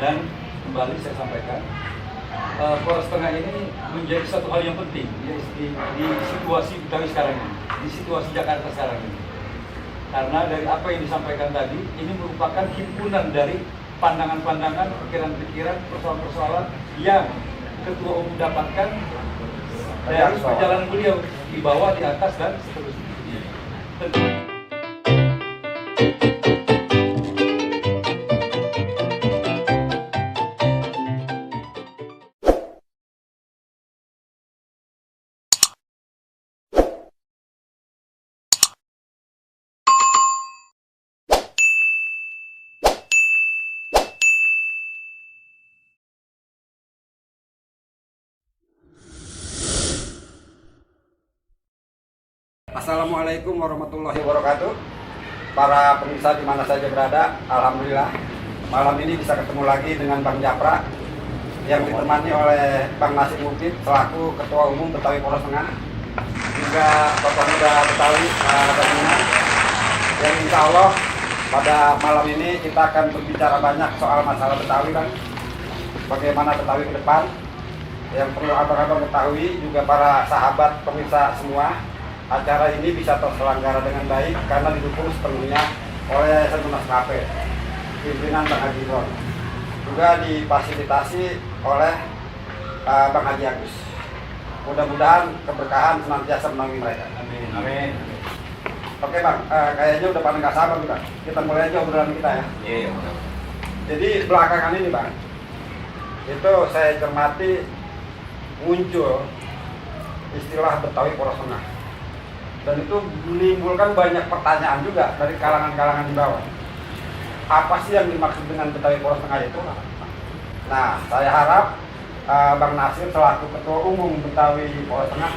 Dan kembali saya sampaikan, Polres Tengah ini menjadi satu hal yang penting di situasi Betawi sekarang ini, di situasi Jakarta sekarang ini. Karena dari apa yang disampaikan tadi, ini merupakan himpunan dari pandangan-pandangan, pikiran-pikiran, persoalan-persoalan yang Ketua Umum dapatkan dari perjalanan beliau di bawah, di atas, dan seterusnya. Assalamualaikum warahmatullahi wabarakatuh. Para pemirsa di mana saja berada, alhamdulillah malam ini bisa ketemu lagi dengan Bang Japra yang ditemani oleh Bang Nasir Mufid selaku Ketua Umum Betawi Polres Tengah, juga Bapak Muda Betawi Bagaimana. Yang insya Allah pada malam ini kita akan berbicara banyak soal masalah Betawi, Bang. Bagaimana Betawi ke depan, yang perlu abang-abang ketahui, juga para sahabat pemirsa semua. Acara ini bisa terselenggara dengan baik karena didukung sepenuhnya oleh Semunas Cafe, pimpinan Bang Haji Ron, juga difasilitasi oleh Bang Haji Agus. Mudah-mudahan keberkahan senantiasa menaungi mereka. Amin. Amin. Oke Bang, kayaknya udah pada nggak sabar Bang. Kita mulai aja obrolan kita ya. Iya. Jadi belakangan ini Bang, itu saya cermati muncul istilah Betawi Polres Tengah. Dan itu menimbulkan banyak pertanyaan juga dari kalangan-kalangan di bawah. Apa sih yang dimaksud dengan Betawi Polres Tengah itu? Nah, saya harap Bang Nasir selaku Ketua Umum Betawi Polres Tengah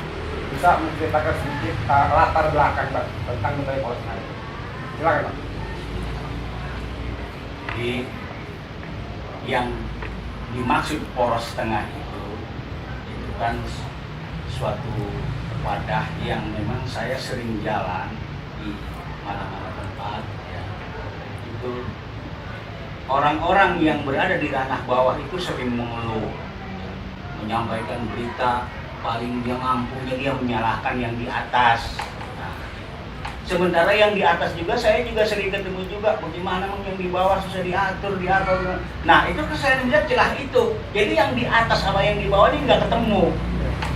bisa menceritakan sedikit latar belakang Bang tentang Betawi Polres Tengah itu. Silakan Bang. Jadi yang dimaksud Polres Tengah itu kan suatu wadah yang memang saya sering jalan di mana-mana tempat ya. Itu orang-orang yang berada di ranah bawah itu sering mengeluh ya, menyampaikan berita, paling dia mampunya dia menyalahkan yang di atas. Nah, sementara yang di atas juga saya juga sering ketemu juga, bagaimana yang di bawah susah diatur. Nah itu saya lihat celah itu. Jadi yang di atas sama yang di bawah ini nggak ketemu.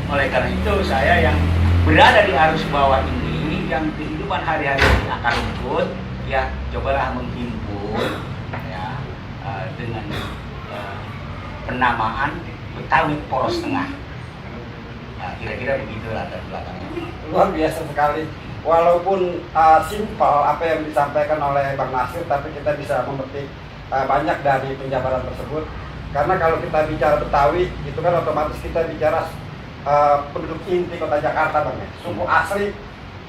Oleh karena itu saya yang berada di arus bawah ini, yang kehidupan hari-hari di akar rumput, ya cobalah menghimpun ya, dengan penamaan Betawi Polres Tengah. Nah, kira-kira begitu latar belakangnya. Luar biasa sekali. Walaupun simpel apa yang disampaikan oleh Bang Nasir, tapi kita bisa memetik banyak dari penjabaran tersebut. Karena kalau kita bicara Betawi, itu kan otomatis kita bicara penduduk inti kota Jakarta Bang, suku asli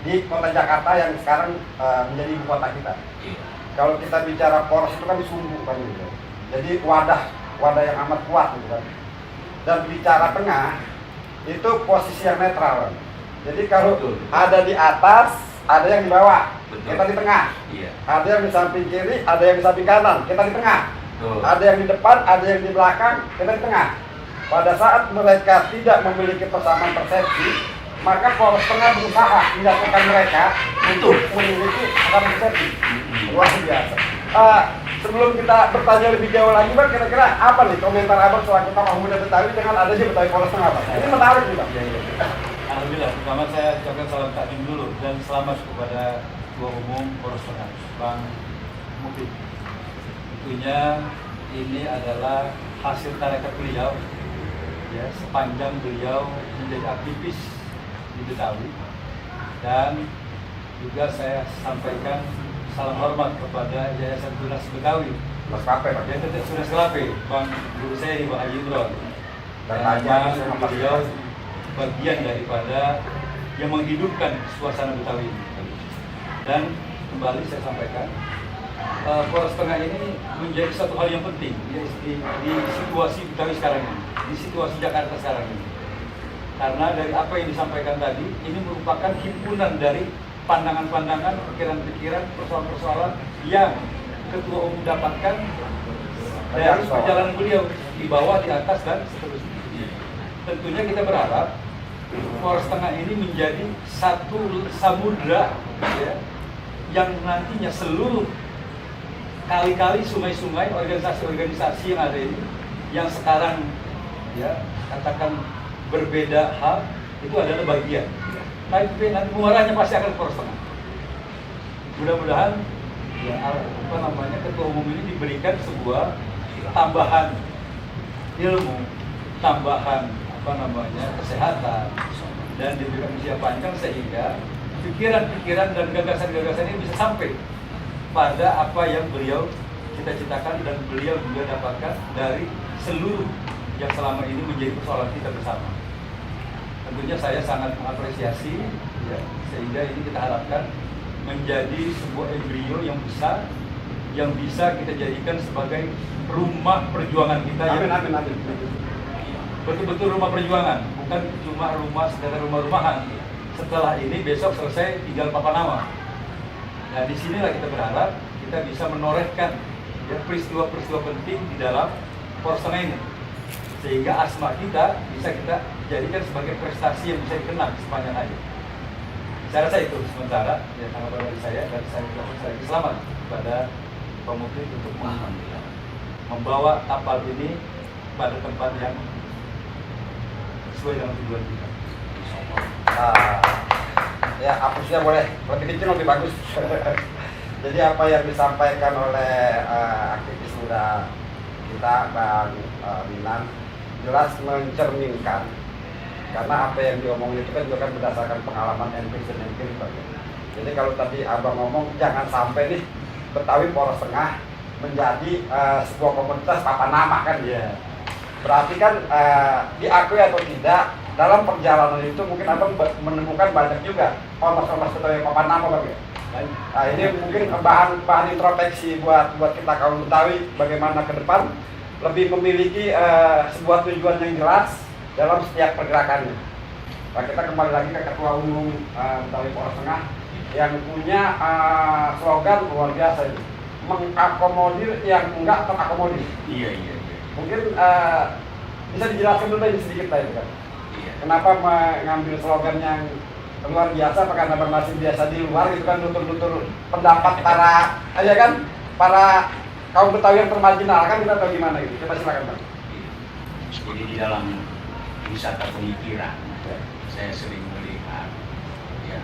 di kota Jakarta yang sekarang menjadi ibu kota kita. Kalau kita bicara Polres itu kan sumbu Bang, gitu. Jadi wadah yang amat kuat gitu kan. Dan bicara tengah itu posisi yang netral Bang. Jadi kalau ada di atas, ada yang di bawah. Betul. Kita di tengah. Iya. Ada yang di samping kiri, ada yang di samping kanan, kita di tengah. Betul. Ada yang di depan, ada yang di belakang, kita di tengah. Pada saat mereka tidak memiliki persamaan persepsi, maka Polres Tengah berusaha menyatukan mereka untuk memiliki persamaan persepsi. Luar biasa. Sebelum kita bertanya lebih jauh lagi, Bang, kira-kira apa nih komentar Abang selaku tokoh muda Betawi dengan adanya Betawi Polres Tengah, Bang? Ini menarik nih, Bang. Alhamdulillah, pertama saya ucapkan salam takdim dulu dan selamat kepada Ketua Umum Polres Tengah, Bang Mufid. Tentunya ini adalah hasil tarekat beliau. Ya, sepanjang beliau menjadi aktivis di Betawi, dan juga saya sampaikan salam hormat kepada Yayasan Tunas Betawi, Mas Kape, Pak. Yayasan Tunas Kelape, Bang Guru saya Bang Haji Ron, Dan beliau bagian daripada yang menghidupkan suasana Betawi ini. Dan kembali saya sampaikan, Polres Tengah ini menjadi satu hal yang penting di situasi Betawi sekarang ini, di situasi Jakarta sekarang ini. Karena dari apa yang disampaikan tadi, ini merupakan himpunan dari pandangan-pandangan, pikiran-pikiran, persoalan-persoalan yang Ketua Umum dapatkan dari perjalanan beliau di bawah, di atas, dan seterusnya. Tentunya kita berharap Polres Tengah ini menjadi satu samudra ya, yang nantinya seluruh kali-kali, sungai-sungai, organisasi-organisasi yang ada ini, yang sekarang ya katakan berbeda hal, itu adalah bagian. Tapi nanti muaranya pasti akan Polres Tengah. Mudah-mudahan ya apa namanya ketua umum ini diberikan sebuah tambahan ilmu, tambahan apa namanya kesehatan, dan diberikan usia panjang sehingga pikiran-pikiran dan gagasan-gagasan ini bisa sampai pada apa yang beliau cita-citakan dan beliau juga dapatkan dari seluruh yang selama ini menjadi persoalan kita bersama. Tentunya saya sangat mengapresiasi ya, sehingga ini kita harapkan menjadi sebuah embrio yang besar yang bisa kita jadikan sebagai rumah perjuangan kita. Amin. Betul-betul rumah perjuangan, bukan cuma rumah sekedar rumah-rumahan. Setelah ini besok selesai tinggal papan nama. Nah disinilah kita berharap kita bisa menorehkan ya, peristiwa-peristiwa penting di dalam Polres Tengah ini, sehingga asma kita bisa kita jadikan sebagai prestasi yang bisa dikenang sepanjang hari. Saya rasa itu sementara ya, tanggapan dari saya, dan saya selamat kepada Pemudik untuk membawa kapal ini pada tempat yang sesuai dengan tujuan kita. Ya, hapusnya boleh lebih kecil lebih bagus. Jadi apa yang disampaikan oleh aktivis muda kita Bang Minan jelas mencerminkan, karena apa yang diomongin itu kan juga kan berdasarkan pengalaman empiris dan empirik. Jadi kalau tadi abang ngomong jangan sampai nih Betawi Polres Tengah menjadi sebuah komunitas papan nama kan ya. Berarti kan diakui atau tidak dalam perjalanan itu mungkin abang menemukan banyak juga ormas-ormas Betawi papan nama bang ya. Nah ini mungkin bahan introspeksi buat kita kaum Betawi bagaimana ke depan lebih memiliki sebuah tujuan yang jelas dalam setiap pergerakannya. Nah, kita kembali lagi ke Ketua Umum Betawi Polres Tengah yang punya slogan luar biasa ini, mengakomodir yang enggak terakomodir. Iya. Mungkin bisa dijelaskan dulu ini sedikit tadi kan. Iya. Kenapa mengambil slogan yang luar biasa? Karena Bang Nasir biasa di luar itu kan tutur-tutur pendapat para aja kan para kaum Betawi yang termarginal kan, kita tahu gimana gitu. Coba silakan Bang. Jadi di dalam wisata pemikiran saya sering melihat ya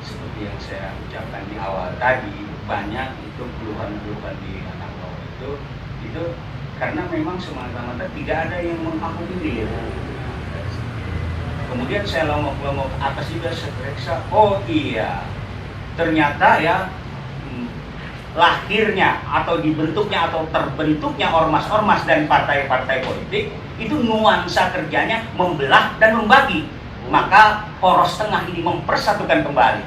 seperti yang saya ucapkan di awal tadi, banyak itu keluhan-keluhan di anak bawah itu karena memang semata-mata tidak ada yang mengakomodir. Kemudian saya lomok-lomok atas juga seperiksa, oh iya ternyata ya lahirnya atau dibentuknya atau terbentuknya ormas-ormas dan partai-partai politik itu nuansa kerjanya membelah dan membagi. Maka Polres Tengah ini mempersatukan kembali.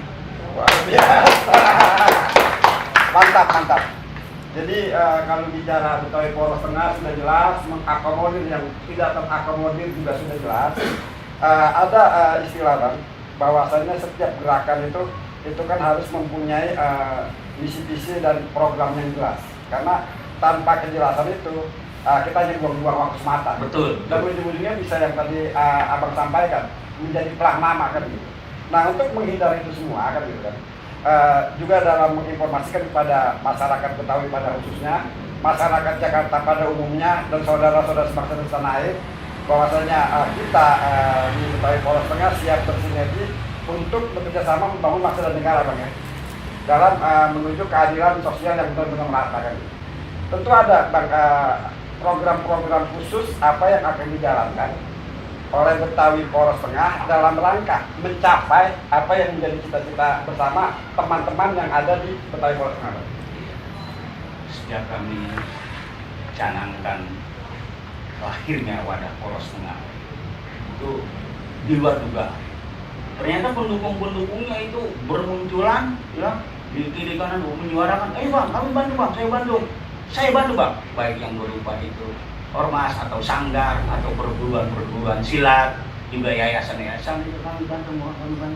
Mantap. Jadi kalau bicara Betawi Polres Tengah sudah jelas, mengakomodir yang tidak terakomodir juga sudah jelas. Ada istilah Bang, bahwasanya setiap gerakan itu kan harus mempunyai misi-misi dan program yang jelas. Karena tanpa kejelasan itu kita hanya buang-buang waktu semata. Betul. Dan ujung-ujungnya bisa yang tadi abang sampaikan, menjadi pelang nama kan gitu. Nah untuk menghindari itu semua kan gitu kan, juga dalam menginformasikan kepada masyarakat Betawi pada khususnya, masyarakat Jakarta pada umumnya, dan saudara-saudara sebangsa dan setanah air, bahwasanya kita di Betawi Polres Tengah siap bersinergi untuk bekerjasama membangun bangsa dan negara Bang ya, dalam menuju keadilan sosial yang benar-benar merata kan. Tentu ada Bang program-program khusus apa yang akan dijalankan oleh Betawi Polres Tengah dalam rangka mencapai apa yang menjadi cita-cita bersama teman-teman yang ada di Betawi Polres Tengah. Sejak kami canangkan lahirnya wadah Polres Tengah itu di luar dugaan. Ternyata pendukung-pendukungnya itu bermunculan ya di kiri kanan menyuarakan, ayo bang, kami bantu bang, saya bantu bang, baik yang berupa itu ormas atau sanggar atau perguruan silat, juga yayasan-yayasan itu kami bantu bang.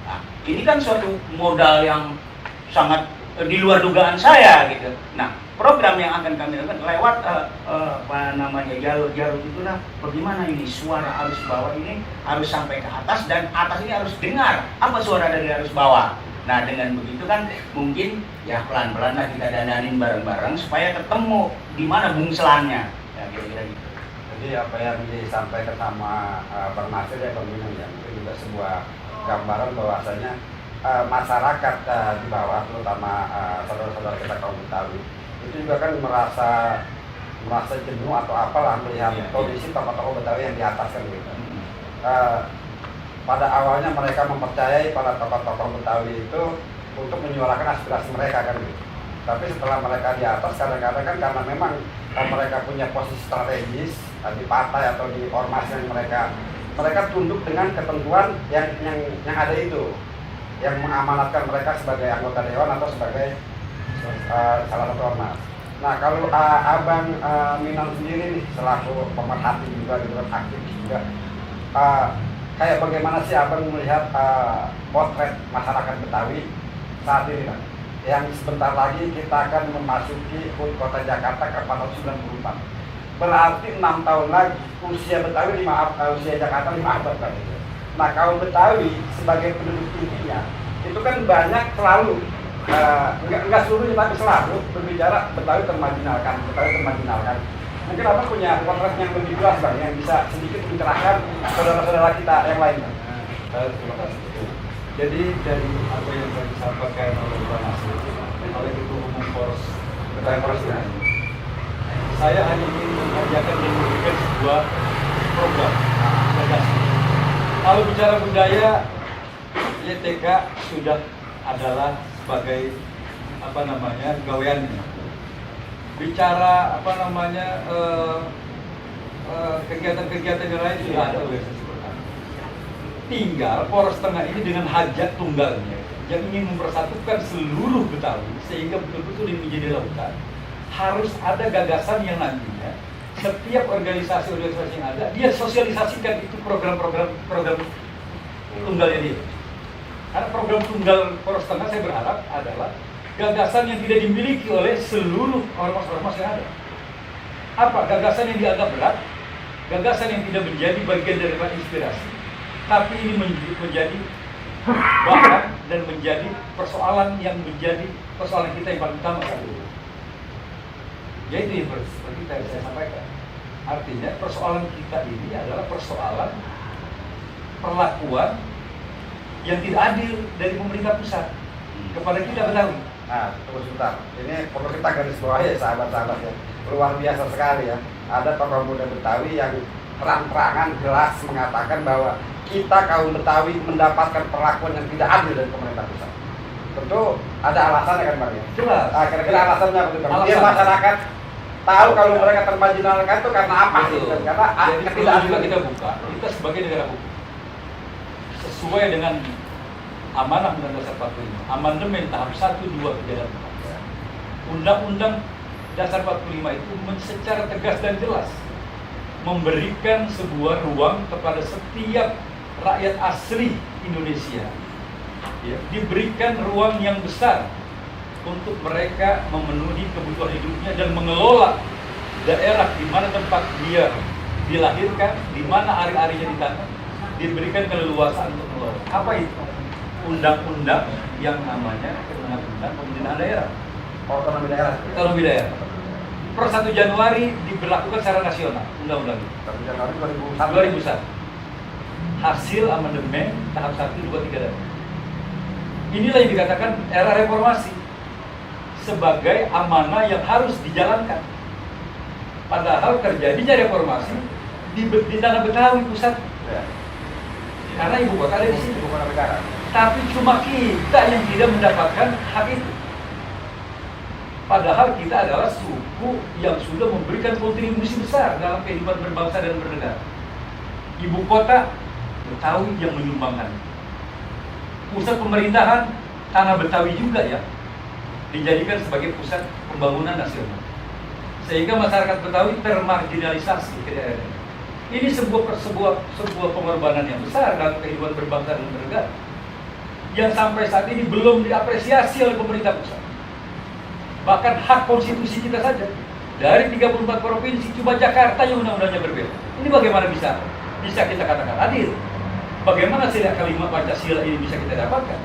Nah, ini kan suatu modal yang sangat di luar dugaan saya gitu. Nah, program yang akan kami lakukan lewat apa namanya jalur-jalur itulah bagaimana ini suara arus bawah ini harus sampai ke atas dan atas ini harus dengar apa suara dari arus bawah. Nah dengan begitu kan mungkin ya pelan-pelan lah kita dandanin bareng-bareng supaya ketemu di mana bungselannya. Ya kira-kira gitu. Jadi apa yang disampaikan sama Bang Nasir ya Bang Minang ya, itu juga sebuah gambaran bahwasanya masyarakat di bawah, terutama saudara-saudara kita kaum Betawi, itu juga kan merasa jenuh atau apalah melihat kondisi tokoh-tokoh Betawi yang di atas kan gitu. Pada awalnya mereka mempercayai para tokoh-tokoh Betawi itu untuk menyuarakan aspirasi mereka kan gitu. Tapi setelah mereka di atas, kadang-kadang kan karena memang mereka punya posisi strategis di partai atau di ormas yang mereka tunduk dengan ketentuan yang ada itu, yang mengamanatkan mereka sebagai anggota dewan atau sebagai salah satu ormas. Nah kalau Abang Minang sendiri nih selaku pemerhati juga gitu, aktif juga, kayak bagaimana sih Abang melihat potret masyarakat Betawi saat ini kan? Yang sebentar lagi kita akan memasuki kota Jakarta ke tahun 94. Berarti 6 tahun lagi usia Betawi usia Jakarta 5 abad kan itu. Nah kaum Betawi sebagai penduduk intinya itu kan banyak selalu enggak seluruhnya tapi selalu berbicara Betawi termarginalkan. Mungkin Abang punya potret yang lebih jelas Bang, yang bisa sedikit mencerahkan saudara-saudara kita yang lain Bang. Terima kasih. Jadi dari apa yang tadi disampaikan oleh Bang Nasir, oleh Ketua Umum Poros Betawi Persatuan, saya hanya ingin mengajarkan dan memberikan sebuah program gagasan. Kalau bicara budaya, YTK sudah adalah sebagai apa namanya gaweannya. Bicara apa namanya kegiatan-kegiatan yang lain sudah ada organisasi pertama. Tinggal Poros Tengah ini dengan hajat tunggalnya yang ingin mempersatukan seluruh Betawi sehingga betul-betul ini menjadi lautan. Harus ada gagasan yang nantinya setiap organisasi-organisasi yang ada dia sosialisasikan itu program-program tunggalnya dia. Karena program tunggal Poros Tengah saya berharap adalah gagasan yang tidak dimiliki oleh seluruh ormas-ormas yang ada. Apa? Gagasan yang dianggap berat, gagasan yang tidak menjadi bagian dari inspirasi, tapi ini menjadi bahan dan menjadi persoalan yang menjadi persoalan kita yang paling utama saat ini. Yaitu yang seperti tadi saya sampaikan. Artinya persoalan kita ini adalah persoalan perlakuan yang tidak adil dari pemerintah pusat kepada kita Betawi. Nah, tunggu sebentar. Ini perlu kita garis bawahi ya sahabat-sahabat ya. Luar biasa sekali ya. Ada tokoh muda Betawi yang terang-terangan jelas mengatakan bahwa kita kaum Betawi mendapatkan perlakuan yang tidak adil dari pemerintah pusat. Tentu ada alasannya kan Bang ya? Jelas. Kira-kira alasannya apa Bang? Biar masyarakat tahu kalau mereka termarginalkan itu karena apa? Gitu. Karena tidak juga kita buka. Kita sebagai negara hukum sesuai dengan amanah Undang-Undang Dasar 45, amandemen tahap 1, 2, 3, dan 4. Undang-Undang Dasar 45 itu secara tegas dan jelas memberikan sebuah ruang kepada setiap rakyat asli Indonesia, ya, diberikan ruang yang besar untuk mereka memenuhi kebutuhan hidupnya dan mengelola daerah di mana tempat dia dilahirkan, di mana ari-arinya ditanam, diberikan keleluasaan untuk mengelola. Apa itu? Undang-undang yang namanya Undang-Undang Pemerintahan Daerah. Otonomi daerah. Otonomi daerah. Per 1 Januari diberlakukan secara nasional undang-undang itu. 1 Januari 2001. 2001. Hasil amandemen tahap 1, 2, 3, dan 4. Inilah yang dikatakan era reformasi sebagai amanah yang harus dijalankan. Padahal terjadinya reformasi di tanah Betawi pusat. Ya. Karena ibu kota ada di sini. Ibu kota negara. Tapi cuma kita yang tidak mendapatkan hak itu. Padahal kita adalah suku yang sudah memberikan kontribusi besar dalam kehidupan berbangsa dan bernegara. Ibu kota Betawi yang menyumbangkan. Pusat pemerintahan tanah Betawi juga ya dijadikan sebagai pusat pembangunan nasional. Sehingga masyarakat Betawi termarginalisasi ke daerah. Ini sebuah pengorbanan yang besar dalam kehidupan berbangsa dan bernegara yang sampai saat ini belum diapresiasi oleh pemerintah pusat. Bahkan hak konstitusi kita saja dari 34 provinsi cuma Jakarta yang undang-undangnya berbeda. Ini bagaimana bisa kita katakan adil? Bagaimana sila kelima Pancasila ini bisa kita dapatkan?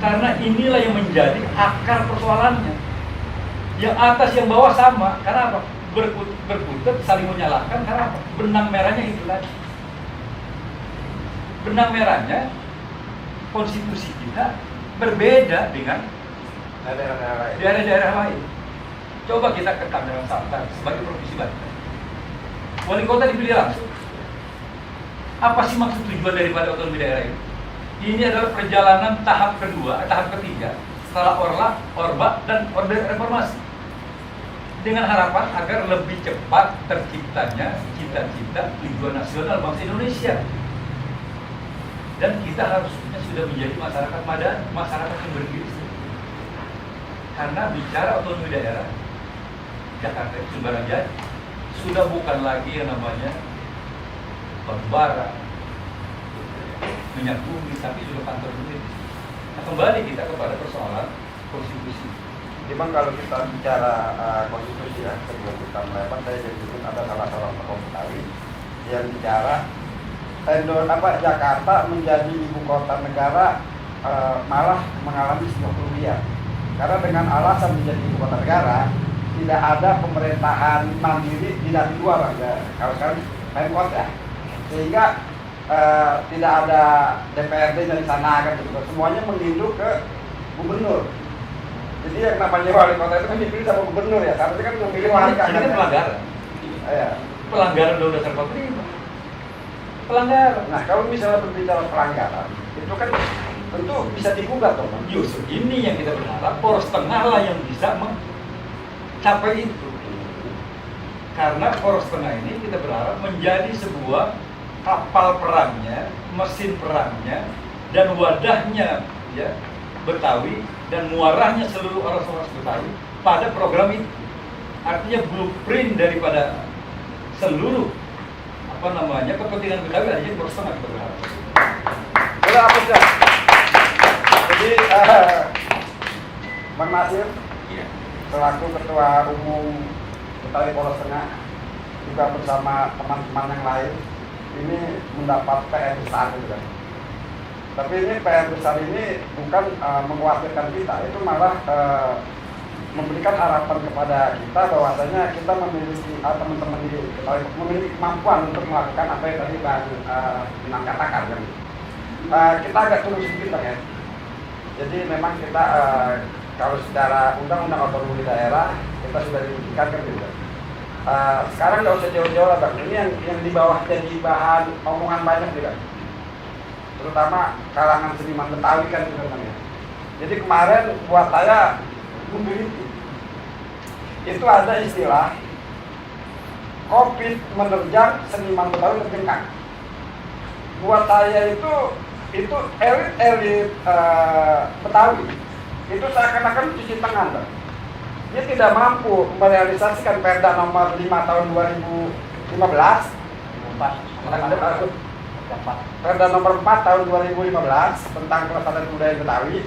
Karena inilah yang menjadi akar persoalannya. Yang atas yang bawah sama. Karena apa? Berkutat saling menyalahkan. Karena apa? Benang merahnya itu tadi. Benang merahnya konstitusi kita berbeda dengan daerah-daerah lain. Coba kita ketemu dengan Sultan sebagai provinsi Banten. Wali kota dipilih langsung. Apa sih maksud tujuan daripada otonomi daerah ini? Ini adalah perjalanan tahap ketiga setelah Orba dan Orde Reformasi. Dengan harapan agar lebih cepat terciptanya cita-cita tujuan nasional bangsa Indonesia. Dan kita harusnya sudah menjadi masyarakat yang berdiri sendiri. Karena bicara otonomi daerah, Jakarta itu sembarang jadi. Sudah bukan lagi yang namanya batu bara, minyak bumi, tapi sudah kantor sendiri. Nah, kembali kita kepada persoalan konstitusi. Memang kalau kita bicara konstitusi ya, sebelum kita melebar, saya jadi ada salah seorang tokoh Betawi yang bicara Jakarta menjadi ibu kota negara malah mengalami sebuah kerugian. Karena dengan alasan menjadi ibu kota negara tidak ada pemerintahan mandiri tidak di luar kalau sekarang Pemkot ya, sehingga tidak ada DPRD dari sana kan gitu. Semuanya meninduk ke gubernur. Jadi yang namanya wali kota itu kan dipilih sama gubernur ya, tapi kan memilih wali kota. Ini pelanggaran. Ya. Pelanggaran Undang-Undang Dasar 45. Pelanggaran. Nah, kalau misalnya berbicara pelanggaran, itu kan tentu bisa digugat toh, Bang. Justru ini yang kita berharap poros tengah lah yang bisa mencapai itu. Karena poros tengah ini kita berharap menjadi sebuah kapal perangnya, mesin perangnya, dan wadahnya ya Betawi dan muaranya seluruh orang-orang Betawi pada program itu. Artinya blueprint daripada seluruh kepentingan Betawi ada di poros tengah kita berharap. Boleh hapus ya. Jadi Bang Nasir selaku Ketua Umum Betawi Poros Tengah juga bersama teman-teman yang lain ini mendapat PR besar gitu kan. Tapi ini PR besar ini bukan mengkhawatirkan kita, itu malah memberikan harapan kepada kita bahwasanya kita memiliki teman-teman di Betawi memiliki kemampuan untuk melakukan apa yang tadi Bang Inang katakan kan. Kita agak turun sedikit ya. Jadi memang kita kalau secara undang-undang otonomi daerah kita sudah diberikan kan gitu. Sekarang nggak usah jauh-jauh lah Bang. Ini yang di bawah jadi bahan omongan banyak juga. Terutama kalangan seniman Betawi kan sebenarnya. Jadi kemarin buat saya itu ada istilah COVID menerjang seniman Betawi terjengkang. Buat saya itu elit Betawi itu seakan-akan cuci tangan, Bang. Dia tidak mampu merealisasikan Perda nomor 5 tahun 2015 Perda nomor 4 tahun 2015 tentang kelestarian budaya Betawi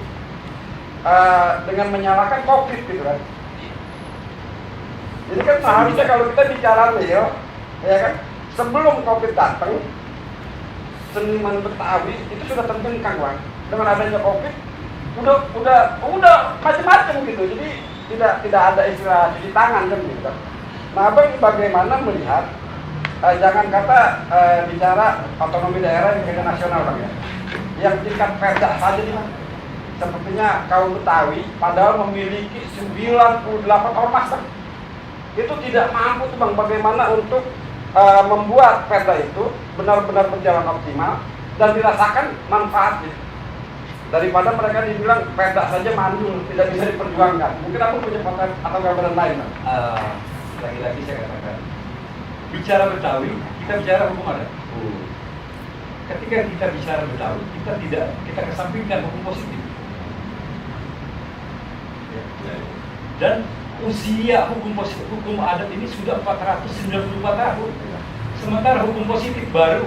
dengan menyalahkan COVID gitu kan. Jadi kan seharusnya kalau kita bicara real, ya kan, sebelum COVID datang seniman Betawi itu sudah terjengkang, Bang. Dengan adanya COVID udah macam-macam gitu. Jadi tidak ada istilah cuci tangan kan gitu. Nah, Bang bagaimana melihat jangan kata bicara otonomi daerah yang tingkat nasional, Bang ya. Yang tingkat perda saja nih, Bang. Sepertinya kaum Betawi padahal memiliki 98 ormas, Bang. Itu tidak mampu tuh, Bang, bagaimana untuk membuat perda itu benar-benar berjalan optimal dan dirasakan manfaatnya. Daripada mereka dibilang perda saja mandul, tidak bisa diperjuangkan. Mungkin aku punya konten atau gambaran lain, Bang. Lagi-lagi saya katakan, bicara Betawi, kita bicara hukum adat. Ketika kita bicara Betawi, kita kesampingkan hukum positif. Dan usia hukum adat ini sudah 494 tahun. Sementara hukum positif baru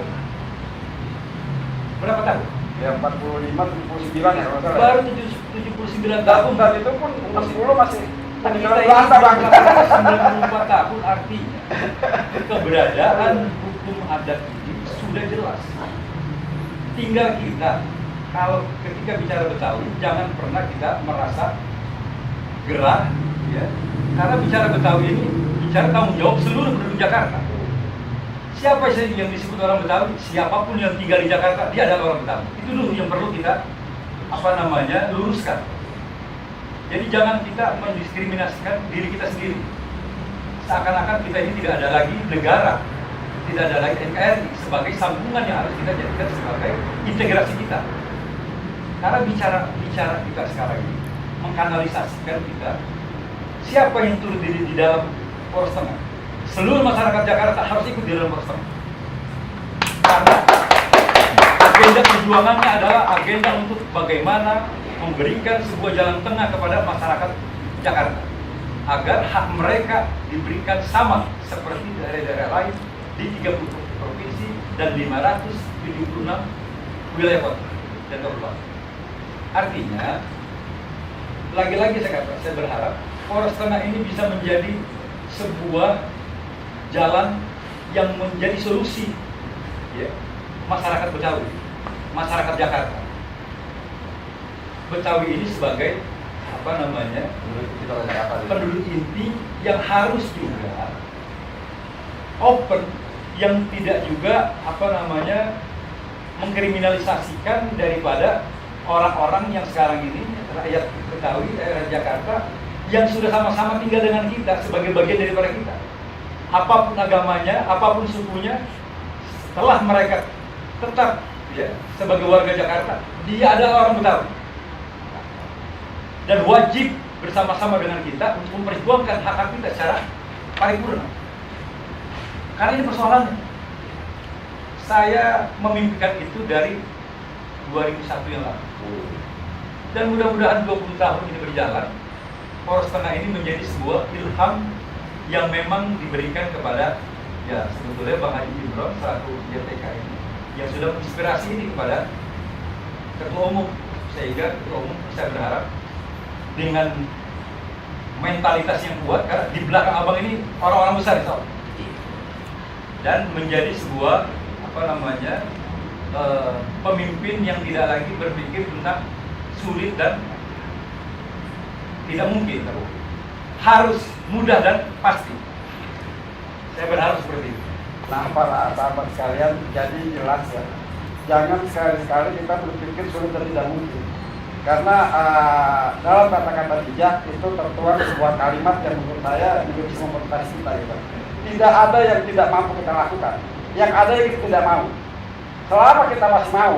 berapa tahun? Ya 45 79 ya kalau salah. Baru 7 79 tahun. Dan itu pun 60 masih Kita peninggalan ini Belanda bang. 94 tahun, artinya keberadaan hukum adat ini sudah jelas. Tinggal kita, kalau ketika bicara Betawi, jangan pernah kita merasa gerah, ya. Karena bicara Betawi ini bicara tanggung jawab seluruh penduduk Jakarta. Siapa saja yang disebut orang Betawi, siapapun yang tinggal di Jakarta, dia adalah orang Betawi. Itu dulu yang perlu kita luruskan. Jadi jangan kita mendiskriminasikan diri kita sendiri. Seakan-akan kita ini tidak ada lagi negara, tidak ada lagi NKRI sebagai sambungan yang harus kita jadikan sebagai integrasi kita. Karena bicara kita sekarang ini mengkanalisasikan kita. Siapa yang turut di dalam Poros Tengah? Seluruh masyarakat Jakarta harus ikut di dalam Poros Tengah. Karena agenda perjuangannya adalah agenda untuk bagaimana memberikan sebuah jalan tengah kepada masyarakat Jakarta agar hak mereka diberikan sama seperti daerah-daerah lain di 30 provinsi dan 576 wilayah kota dan kabupaten. Artinya, lagi-lagi saya berharap Poros Tengah ini bisa menjadi sebuah jalan yang menjadi solusi, ya, masyarakat Betawi, masyarakat Jakarta. Betawi ini sebagai penduduk inti yang harus juga open, yang tidak juga mengkriminalisasikan daripada orang-orang yang sekarang ini rakyat Betawi, rakyat Jakarta yang sudah sama-sama tinggal dengan kita sebagai bagian daripada kita. Apapun agamanya, apapun sukunya, setelah mereka tetap, ya, sebagai warga Jakarta, dia adalah orang Betawi dan wajib bersama-sama dengan kita untuk memperjuangkan hak-hak kita secara paripurna. Karena ini persoalannya. Saya memimpikan itu dari 2001 yang lalu. Dan mudah-mudahan 20 tahun ini berjalan, Poros Tengah ini menjadi sebuah ilham yang memang diberikan kepada, ya, sebetulnya Bang Haji Imron selaku JTK ini, yang sudah menginspirasi ini kepada Ketua Umum, sehingga Ketua Umum saya berharap dengan mentalitas yang kuat, karena di belakang abang ini orang-orang besar, insya Allah, dan menjadi sebuah pemimpin yang tidak lagi berpikir tentang sulit dan tidak mungkin, harus mudah dan pasti. Saya berharap seperti itu. Nah, para sahabat sekalian, jadi jelas ya, jangan sekali-sekali kita berpikir sulit dan tidak mungkin. Karena dalam kata-kata bijak itu tertuang sebuah kalimat yang menurut saya juga bisa memotivasi kita gitu. Tidak ada yang tidak mampu kita lakukan, yang ada yang kita tidak mau. Selama kita masih mau,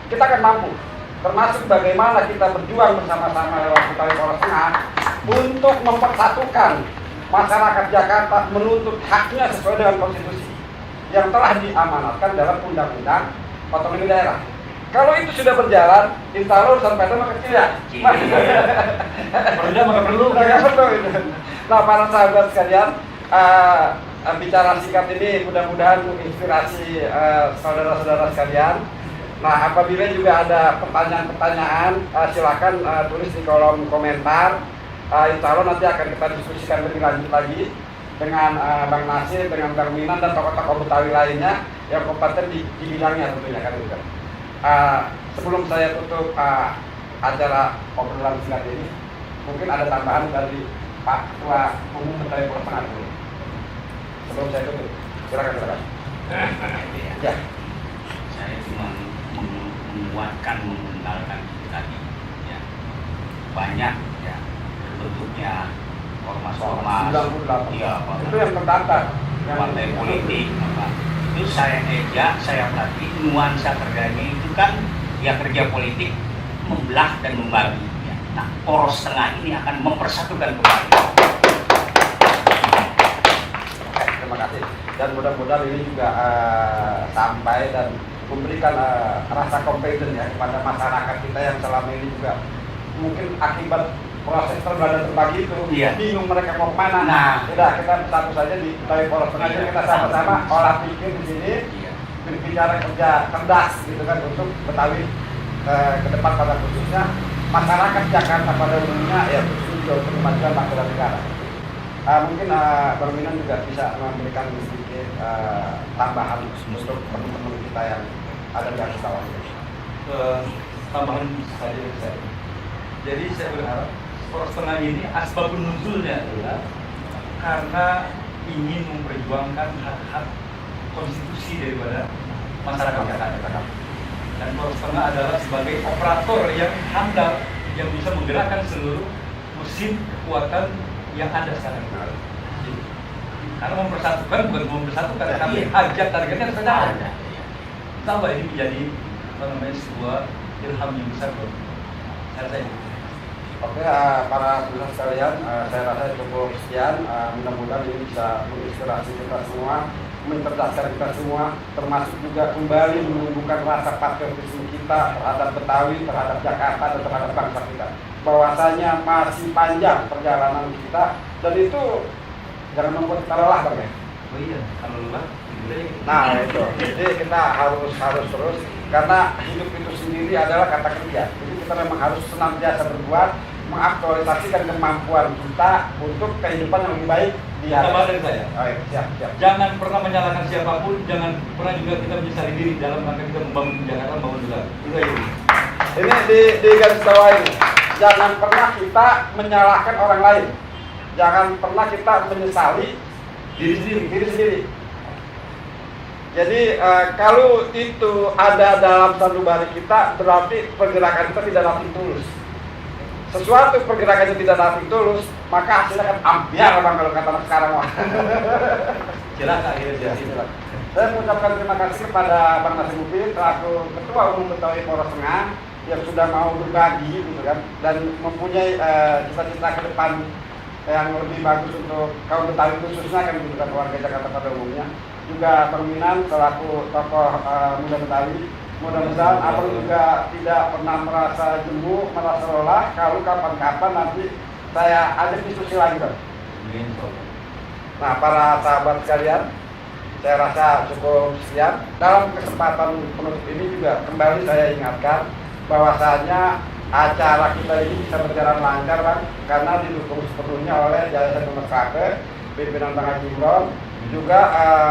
kita akan mampu. Termasuk bagaimana kita berjuang bersama-sama lewat Betawi Poros Tengah untuk mempersatukan masyarakat Jakarta menuntut haknya sesuai dengan konstitusi yang telah diamanatkan dalam Undang-Undang Otonomi Daerah. Kalau itu sudah berjalan, insya Allah sampai itu maka kecil ya. Perlu maka perlu. Nah, para sahabat sekalian, bicara singkat ini mudah-mudahan menginspirasi saudara-saudara sekalian. Nah, apabila juga ada pertanyaan-pertanyaan, silakan tulis di kolom komentar. Insya Allah nanti akan kita diskusikan lebih lanjut lagi dengan Bang Nasir, dengan Bang Minan dan tokoh-tokoh Betawi lainnya yang kompeten di bidangnya tentunya kan juga. Sebelum saya tutup acara obrolan singkat ini, mungkin ada tambahan dari Pak Ketua Umum Betawi Poros Tengah dulu. Sebelum saya tutup, silakan. Ya. Saya cuma menguatkan, mengenalkan tadi, ya, banyak ya bentuknya ormas-ormas, ya, itu yang terdaftar, partai politik, apa itu saya saya perhati nuansa kerjanya itu kan ya kerja politik membelah dan membagi. Ya. Nah, Poros Tengah ini akan mempersatukan kembali. Terima kasih. Dan mudah-mudahan ini juga sampai dan memberikan rasa confident ya kepada masyarakat kita yang selama ini juga mungkin akibat proses terbelah dan terbagi itu bingung mereka mau kemana. Nah, sudah kita bersatu saja di Betawi Poros Tengah, kita sama-sama olah pikir di sini, berbicara kerja cerdas gitu kan untuk Betawi ke depan pada khususnya masyarakat Jakarta pada umumnya ya khususnya untuk kemajuan bangsa dan negara. Mungkin Bang Minan juga bisa memberikan sedikit tambahan untuk teman-teman kita yang ada di atas bawah. Tambahan saja dari saya. Jadi saya berharap Poros Tengah ini asbabun nuzulnya adalah karena ingin memperjuangkan hak-hak konstitusi daripada masyarakat Jakarta. Dan Poros Tengah adalah sebagai operator yang handal yang bisa menggerakkan seluruh mesin kekuatan yang ada sekarang. Karena mempersatukan bukan mempersatukan, tapi hajat targetnya sudah ada. Tambah ini menjadi sebuah ilham yang besar buat saya. Oke, para pemirsa sekalian, saya rasa cukup sekian. Mudah-mudahan ini bisa menginspirasi kita semua, mencerdaskan kita semua, termasuk juga kembali menumbuhkan rasa patriotisme kita terhadap Betawi, terhadap Jakarta, dan terhadap bangsa kita. Bahwasanya masih panjang perjalanan kita, dan itu jangan membuat kita lelah, Bang ya. Oh iya, kalau lelah. Nah itu, jadi kita harus terus, karena hidup itu sendiri adalah kata kerja. Jadi kita memang harus senantiasa berbuat, mengaktualisasikan kemampuan kita untuk kehidupan yang lebih baik di hari. Tambah dari saya. Oh, iya, siap. Jangan pernah menyalahkan siapapun, jangan pernah juga kita menyesali diri dalam rangka kita membangun Jakarta, membangun negara. Itu aja. Ini di garis bawah ini, jangan pernah kita menyalahkan orang lain, jangan pernah kita menyesali diri sendiri. Jadi kalau itu ada dalam sanubari kita, berarti pergerakan kita tidak nating tulus. Sesuatu pergerakan yang tidak nating tulus, maka hasilnya kan ambiar, Bang, kalau kata sekarang. Silakan. Saya mengucapkan terima kasih kepada Bang Nasir Mufid selaku Ketua Umum Betawi Poros Tengah yang sudah mau berbagi gitu kan, dan mempunyai cita-cita ke depan yang lebih bagus untuk kaum Betawi khususnya kan gitu kan, warga Jakarta pada umumnya. Juga Bang Minan selaku tokoh muda Betawi, mudah-mudahan Abang juga tidak pernah merasa jemu, merasa lelah kalau kapan-kapan nanti saya ajak diskusi lagi, Bang. Nah, para sahabat sekalian, saya rasa cukup sekian. Dalam kesempatan penutup ini juga kembali saya ingatkan bahwasanya acara kita ini bisa berjalan lancar, Bang, karena didukung sepenuhnya oleh Yayasan Nomor Sake, pimpinan Bang Haji Imron, juga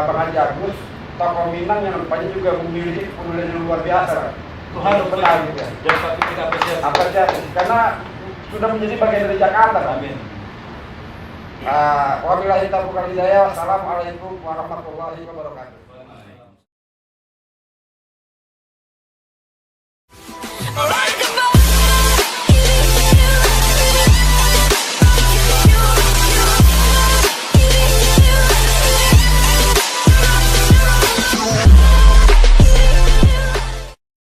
Bang Haji Agus, tokoh Minang yang rupanya juga memiliki kepedulian yang luar biasa, Bang. Tuhan benar gitu ya. Dan patut kita apresiasi karena sudah menjadi bagian dari Jakarta, Bang. Amin. Wabillahi taufiq wal hidayah. Wassalamualaikum warahmatullahi wabarakatuh. Alright.